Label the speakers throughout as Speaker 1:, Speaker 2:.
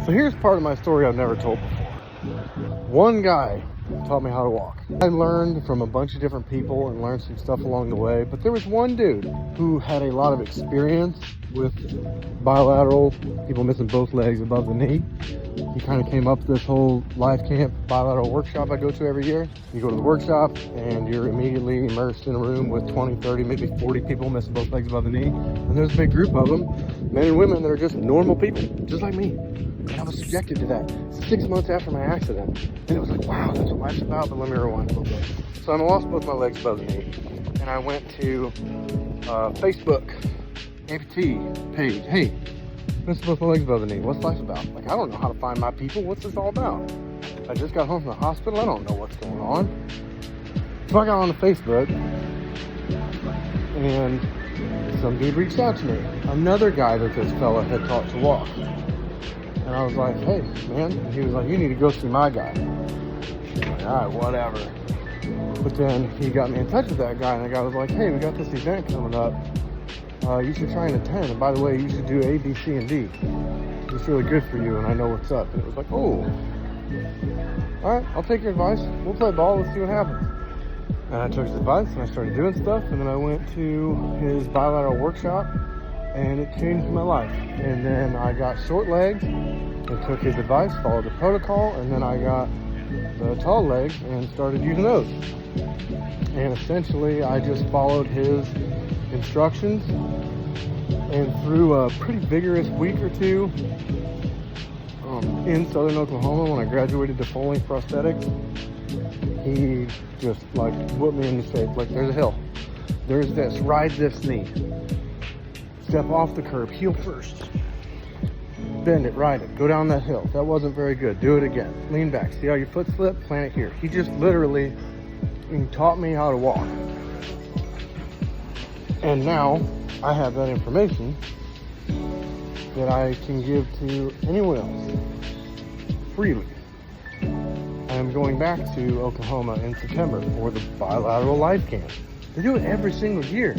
Speaker 1: So here's part of my story I've never told before. One guy taught me how to walk. I learned from a bunch of different people and learned some stuff along the way, but there was one dude who had a lot of experience with bilateral, people missing both legs above the knee. He kind of came up with this whole life camp bilateral workshop I go to every year. You go to the workshop and you're immediately immersed in a room with 20, 30, maybe 40 people missing both legs above the knee. And there's a big group of them, men and women that are just normal people, just like me. And I was subjected to that 6 months after my accident. And it was like, wow, that's what life's about. But let me rewind a little bit. So I lost both my legs above the knee. And I went to Facebook amputee page. Hey, missing both my legs above the knee. What's life about? Like, I don't know how to find my people. What's this all about? I just got home from the hospital. I don't know what's going on. So I got on the Facebook. And some dude reached out to me. Another guy that this fella had taught to walk. And I was like, hey, man. And he was like, you need to go see my guy. I'm like, all right, whatever. But then he got me in touch with that guy, and the guy was like, hey, we got this event coming up. You should try and attend. And by the way, you should do A, B, C, and D. It's really good for you, and I know what's up. And it was like, oh, all right, I'll take your advice. We'll play ball. Let's see what happens. And I took his advice, and I started doing stuff. And then I went to his bilateral workshop, and it changed my life. And then I got short legs and took his advice, followed the protocol, and then I got the tall legs and started using those. And essentially I just followed his instructions, and through a pretty vigorous week or two in southern Oklahoma, when I graduated to Foley prosthetics, he just like whipped me into shape. Like, there's a hill, there's this, ride this knee, step off the curb, heel first, bend it, ride it, go down that hill. That wasn't very good, do it again, lean back, see how your foot slip, plant it here. He just literally taught me how to walk. And now I have that information that I can give to anyone else freely. I am going back to Oklahoma in September for the Bilateral Life Camp. They do it every single year.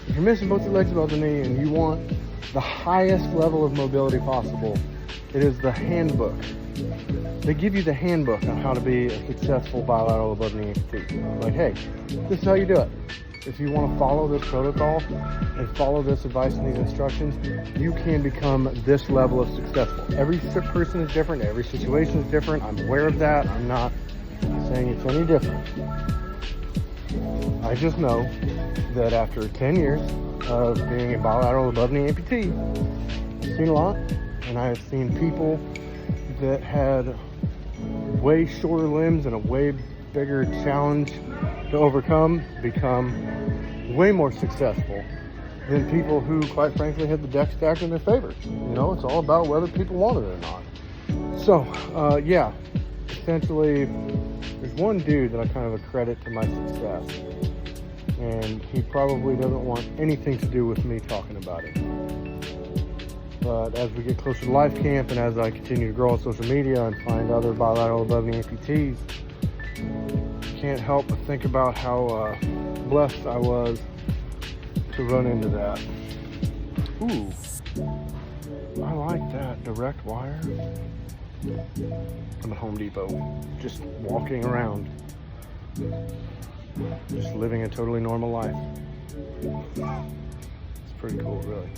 Speaker 1: If you're missing both your legs above the knee and you want the highest level of mobility possible, it is the handbook. They give you the handbook on how to be a successful bilateral above knee amputee. Like, hey, this is how you do it. If you want to follow this protocol and follow this advice and these instructions, you can become this level of successful. Every person is different. Every situation is different. I'm aware of that. I'm not saying it's any different. I just know that after 10 years of being a bilateral above knee amputee, I've seen a lot, and I have seen people that had way shorter limbs and a way bigger challenge to overcome become way more successful than people who, quite frankly, had the deck stacked in their favor. You know, it's all about whether people want it or not. So, yeah, essentially, there's one dude that I kind of accredit to my success, and he probably doesn't want anything to do with me talking about it. But as we get closer to Life Camp, and as I continue to grow on social media and find other bilateral above knee amputees, can't help but think about how blessed I was to run into that. Ooh, I like that direct wire. I'm at Home Depot, just walking around, just living a totally normal life. It's pretty cool, really.